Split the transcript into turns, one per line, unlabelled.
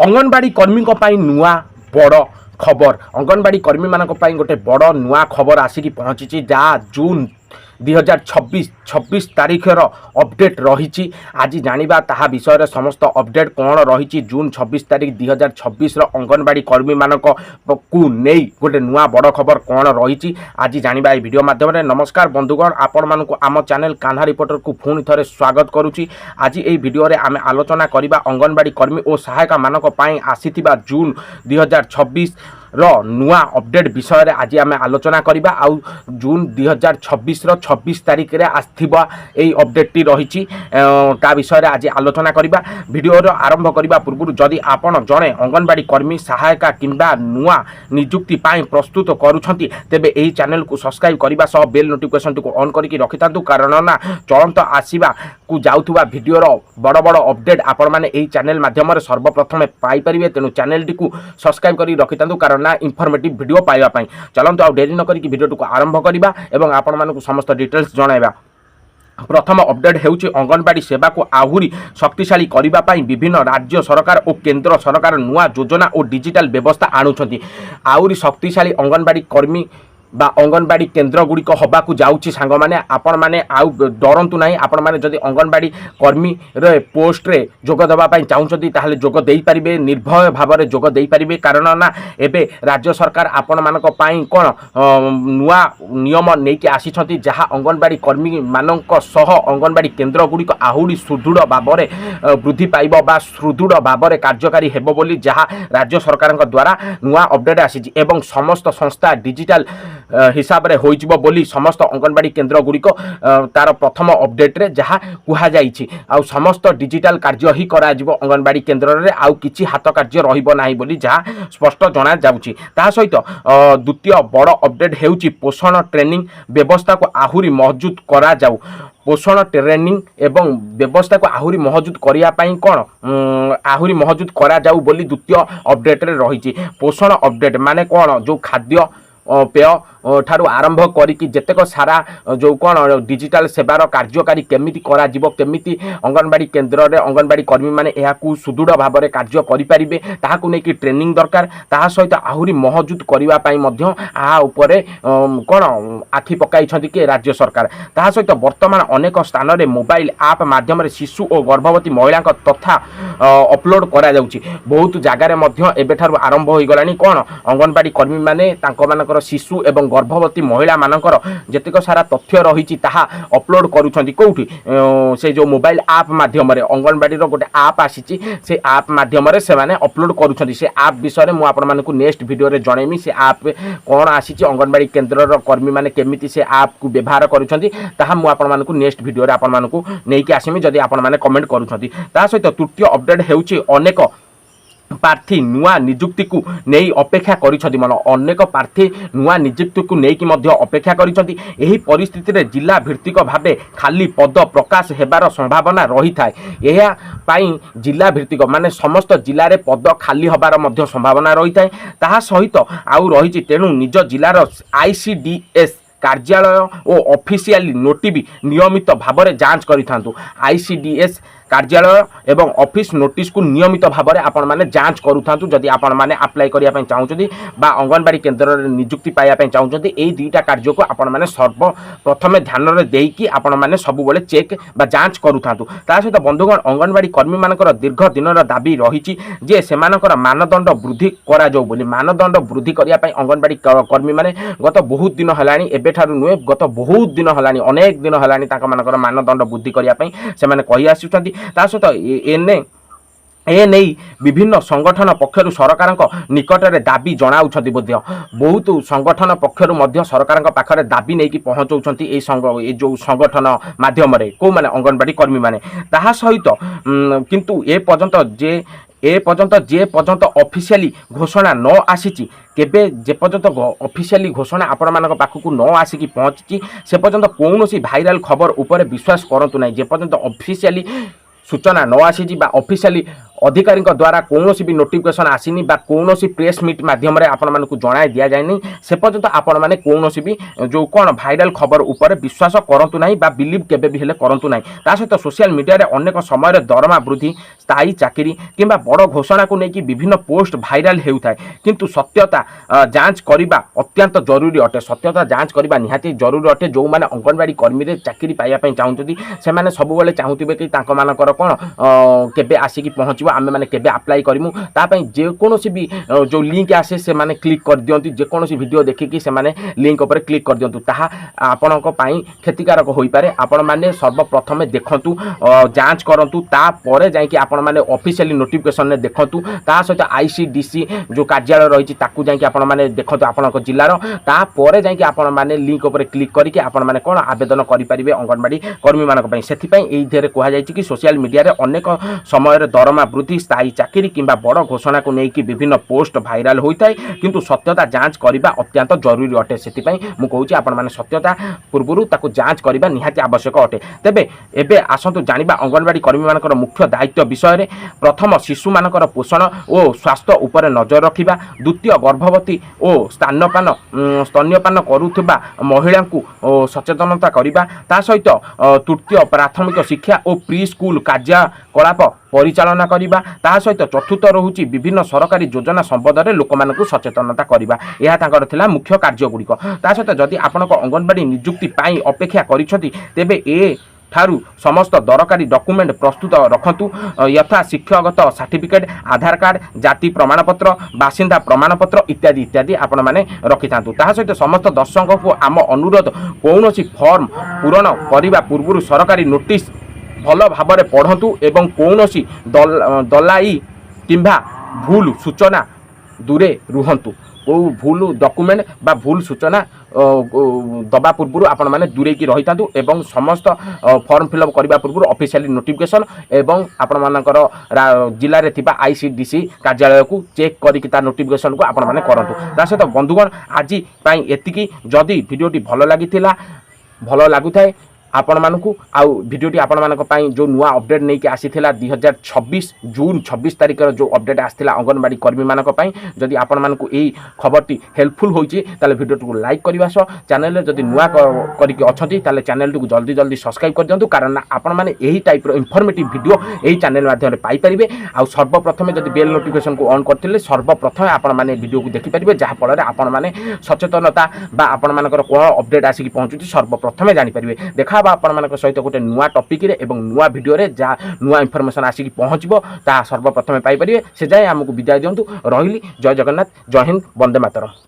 अंगनवाड़ी कर्मी नुआ बड़ खबर अंगनवाड़ी कर्मी मान गोटे बड़ नुआ खबर आसिक पहुँची जहाँ जून 2026 तारीखर अपडेट रही आज जानिबा ताहा विषय समस्त अपडेट कौन रही जून 26 तारीख 2026 अंगनवाड़ी कर्मी मानक को नहीं गोटे नुआ बड़ खबर कौन रही आज जानिबा ए वीडियो माध्यम नमस्कार बंधुगण आपण मानक आम चैनल कान्हा रिपोर्टर को पुणी थे स्वागत करुच्ची। आज ये वीडियो रे आमे आलोचना करबा अंगनवाड़ी कर्मी और सहायिका मानक पई आसीथिबा जून 2026 नुआ अपडेट विषय रे आज आमे आलोचना करबा आउ जून 2026 26 तारीख रे आस्थिबा एई अपडेट टी रही ता विषय रे आज आलोचना करबा। वीडियो रो आरंभ करबा पूर्व जदि आपण जणे अंगनवाड़ी कर्मी सहायिका किंबा नुआ नियुक्ति पाई प्रस्तुत करूछंती तेबे एई चैनल को सब्सक्राइब करबा सह बेल नोटिफिकेशन को ऑन करके रखितांतु कारण ना चलंत आसीबा को जाउथुबा वीडियो रो बड़ बड़ अपडेट आपण माने एई चैनल माध्यम रे सर्वप्रथम पाई परिबे। तेनु चैनल टी को सब्सक्राइब करी रखितांतु कारण ना इनफॉर्मेटिव वीडियो पाइबा पई। चलंतु आ देरी न करी वीडियो को आरंभ करबा एवं आपण मानकु समस्त डिटेल्स जणाइबा। प्रथम अपडेट हेउची अंगनवाड़ी सेवा को आहुरी शक्तिशाली करिबा पई विभिन्न राज्य सरकार और केंद्र सरकार नुआ योजना और डिजिटल व्यवस्था आणुछंती। आहुरी शक्तिशाली अंगनवाड़ी कर्मी बा अंगनवाड़ी केन्द्र गुड़िक हवाक जाऊँगी सांग मैंने आपण मैंने आउ डरतु ना आपण मैंने जदि अंगनवाड़ी कर्मी रे पोस्ट रे जोग देवाई चाहते ताहले जोग दे पारिबे निर्भय भाव में जोग दे पारिबे कारण ना एबे राज्य सरकार आपण मानक पई कोन नुआ नियम नेकी आसीछंती जहाँ अंगनवाड़ी कर्मी मानक सह अंगनवाड़ी केन्द्र गुड़िक आहुरी सुदृढ़ भाव में वृद्धि पाइब बा सुदृढ़ भाव में कार्यकारी हेबो बोली जहाँ राज्य सरकार द्वारा नुआ अपडेट आसी एवं समस्त संस्था डिजिटल हिसाब रे होइजिबो बोली समस्त अंगनवाड़ी केन्द्र गुड़िक तार प्रथम अपडेट रे जहाँ कुहा जाइछि आउ समस्त डिजिटल कार्य ही करा जिवो अंगनवाड़ी केन्द्र रे आउ किछि हाथ कार्य रहिबो नाही बोली जहाँ स्पष्ट जना जाउछि। ता सहित द्वितीय बड़ अपडेट हेउछि पोषण ट्रेनिंग व्यवस्था को आहुरी मजबूत करा जाउ। पोषण ट्रेनिंग एवं व्यवस्था को आहुरी मजबूत करिया पई कोन आहुरी मजबूत करा जाउ बोली द्वितीय अपडेट रे रहिछि। पोषण अपडेट माने कोन जो खाद्य पेय ठारू आरंभ करिकी जेतेक सारा जो कौन डिजिटल सेवार कार्यकारी केमिति करा जिवो केमिति अंगनवाड़ी केन्द्र रे अंगनवाड़ी कर्मी माने एहाकू सुदृढ़ भाव में कार्य करि परिबे ताहाकू नै कि ट्रेनिंग दरकार ताहा सहित आहुरी महजूद करिवा पई मध्य आ उपरे कौन आखि पकाई छथि के राज्य सरकार। ताहा सहित वर्तमान अनेक स्थान रे मोबाइल ऐप माध्यम रे शिशु और गर्भवती महिला तथा अपलोड करा जाउछि। बहुत जगह रे मध्य एबे ठारू आरंभ होई गलानी कौन अंगनवाड़ी कर्मी माने तांको मानकर शिशु एवं गर्भवती महिला मानकर जेतिक सारा तथ्य रही अपलोड करुछंती कोउठी से जो मोबाइल ऐप माध्यम रे अंगनवाड़ी रो गोटे ऐप आसीची से ऐप माध्यम रे से माने अपलोड करुछंती। से ऐप विषय मु आपण मानकु नेक्स्ट वीडियो रे जणेमी से ऐप कोन आसीची अंगनवाड़ी केन्द्र रो कर्मी माने केमिति से ऐप को व्यवहार करुछंती ताहा मु आपण मानकु नेक्स्ट वीडियो रे आपण मानकु नेकी आसीमी जदि आपण माने कमेंट करुछंती। ता सहित तृतीय अपडेट हेउची अनेक प्रार्थी नुआ नियुक्ति को नहीं अपेक्षा करिछथि मन अनेक प्रार्थी नुआ नियुक्ति को नहीं मध्य अपेक्षा करिछथि। एही परिस्थिति रे जिला भित्तिक भाबे खाली पद प्रकाश हेबार संभावना रही थाए। एहा पाई जिला भित्तिक माने समस्त जिल्ला रे पद खाली हबार मध्य संभावना रही थाए। ताहा सहित आउ रही तेणु निज जिलार आईसीडीएस कार्यालय और ऑफिशियली नोटिस भी नियमित भाव में जांच करिथांतु। आईसीडीएस कार्यालय एवं ऑफिस नोटिस को नियमित भाव में आपण माने जांच करूथांतु जदि आपण माने अप्लाई करिया पई चाहुचंती बा अंगनवाड़ी केन्द्र रे नियुक्ति पाइया पई चाहुचंती। एई दुईटा कार्य को आपण माने सर्वप्रथम ध्यान रे देकी आपण माने सब बेले चेक बा जांच करूथांतु। ता सहित बंधुगण अंगनवाड़ी कर्मी मानकर दीर्घ दिनर दाबी रहिछि जे सेमानकर मानदंड वृद्धि करा जाउ बोली। मानदंड वृद्धि करिया पई अंगनवाड़ी कर्मी माने गत बहुत दिन हलानी एबे ठारू नुए गत बहुत दिन हलानी अनेक दिन हलानी ताका मानकर मानदंड वृद्धि करिया पई सेमाने कहि आसुछंती। ता सहित ए नहीं विभिन्न संगठन पक्षर सरकार निकट में दाबी जनाऊँच बोध्य बहुत संगठन पक्षर सरकार पाखे दाबी नहीं कि पहुँचाऊँच जो संगठन माध्यम को माने अंगनवाड़ी कर्मी माने ताहा सहित किंतु ए पर्यंत जे पर्यंत ऑफिशियली घोषणा न आसीची केबे जे पर्यंत ऑफिशियली घोषणा आपण मानक पाखकु न आसिकी पहुँची से पर्यंत कौनसी भाइराल खबर उपरे विश्वास करंतु नाही। जे पर्यंत ऑफिशियली सूचना न आसी ऑफिशियली अधिकारी द्वारा कौन भी नोटिफिकेशन आसीनी बा कौन प्रेस मीट मध्यम आपण मानक जनाई दि जाए से पर्यंत आपण मैंने कौन भी जो कौन भाइराल खबर उपर विश्वास करतु ना बा बिलीव केबे भी हेले करतु ना ता सहित सोशल मीडिया रे अनेक समय दरमा वृद्धि स्थायी चाकरी किंबा बड़ घोषणा को लेकिन विभिन्न पोस्ट भाइराल होता है किंतु सत्यता जांच करने अत्यंत जरूरी अटे सत्यता जांच करने निहाती जरूरी अटे जो मैंने अंगनवाड़ी कर्मी चाकरी पाइबा चाहते से सब चाहूबे कि मानकर कौन केबे आसिक पहुँचो आम मैंने केबे अप्लाई करूँ तापाई जेकोसी भी जो लिंक आसे से माने क्लिक कर दियंती जेकोसी वीडियो देखिकी से माने लिंक उपर क्लिक कर दियंतु ताहा आपणक पई क्षतिकारक होई पारे आपण माने सर्वप्रथम देखंतु जांच करंतु ता परे जाई कि आपण माने ऑफिशियली नोटिफिकेशन ने देखंतु ता सहित आईसीडीसी जो कार्यालय रही ताकू जाई कि आपण माने देखंतु आपणक जिल्लार ता परे जाई कि आपण माने लिंक उपर क्लिक करिके आपण माने कोन आवेदन करि परिबे अंगनवाड़ी कर्मी मानक पई सेथि पई एई धेरे कहआ जाय कि सोशल मीडिया रे अनेक समय दरमा वृद्धि स्थायी चाकरी किंबा बड़ घोषणा को लेकिन विभिन्न पोस्ट भाइराल होता है किंतु सत्यता जांच करने अत्यंत जरूरी अटे से मुझे कहूँ आपण मैंने सत्यता पूर्व ताको जांच करने निहाती आवश्यक अटे तेबे एबे आसतु जानिबा अंगनवाड़ी कर्मी मानकर मुख्य दायित्व विषय में प्रथम शिशु मानकर पोषण और स्वास्थ्य उपर नजर रखिबा द्वितीय गर्भवती और स्तन्यपान करुवा महिला को सचेतनता करने ता सहित तृतीय प्राथमिक शिक्षा और प्री स्कूल कार्यकलाप परिचालना करने ता सहित चतुर्थ रोचे विभिन्न सरकारी योजना संबंध में लोक मान सचेतनता करवा यह मुख्य कार्यगुड़िक ता सहित जदि आपण अंगनवाड़ी नियुक्ति अपेक्षा करिसेंती तेबे ए ठारू समस्त दरकारी डॉक्यूमेंट प्रस्तुत रखंतु यथा शिक्षागत सर्टिफिकेट आधार कार्ड जाति प्रमाणपत्र बासिंदा प्रमाणपत्र इत्यादि इत्यादि आपण माने रखि थांतु ता सहित समस्त दर्शकों को आम अनुरोध कौन फॉर्म पूरण करने पूर्व सरकारी नोटिस भल भाव में पढ़ंतु एवं कौन दलाई किंबा भूल सूचना दूरे रुहंतु को भूल डॉक्यूमेंट बा भूल सूचना दबा पूर्व आपण मैंने दूरे की रही था एवं समस्त फॉर्म फिलअप करने पूर्व ऑफिशियली नोटिफिकेशन एवं आपण मानकर जिले में थिबा आईसीडीसी कार्यालय को चेक करके ता नोटिफिकेशन को आपण मैंने करंतु ता सहित बंधुगण आज एतिकी जदि वीडियोटी भल लागिथिला भल लागुथाए आपण मानकु आउ वीडियोटी आपण मानक पई जो नुआ अपडेट नहीं कि आसीथिला 2026 जून 26 तारिख जो अपडेट आसीथिला अंगनवाड़ी कर्मी मानक पई जदि आपण मानकु एई खबरटी हेल्पफुल होइछि ताले वीडियोटी को लाइक करबा सो चैनल जदि नुआ करिके अछंती ताले चैनल को जल्दी जल्दी सब्सक्राइब कर दियंतु कारण आपण माने एही टाइप रो इंफॉर्मेटिव वीडियो एही चैनल माध्यम रे पाई परिबे आउ सर्वप्रथम जदि बेल नोटिफिकेशन को ऑन करथिले सर्वप्रथम आपण माने वीडियो को देखि परिबे जहा फल रे आपण माने सचेतनता बा आपण मानकर कोन अपडेट आसी पहुंचुछि सर्वप्रथम जानि परिबे देखा आपण मानक सहित गोटे नुआ टॉपिक रे एवं नुआ वीडियो रे जहाँ नुआ इनफॉरमेशन आसिक पहुँचबो ता सर्वप्रथम पाई परिबे से जाय हमकु विदाय दियंतु रहिली जय जगन्नाथ जय हिंद वंदे मातरम।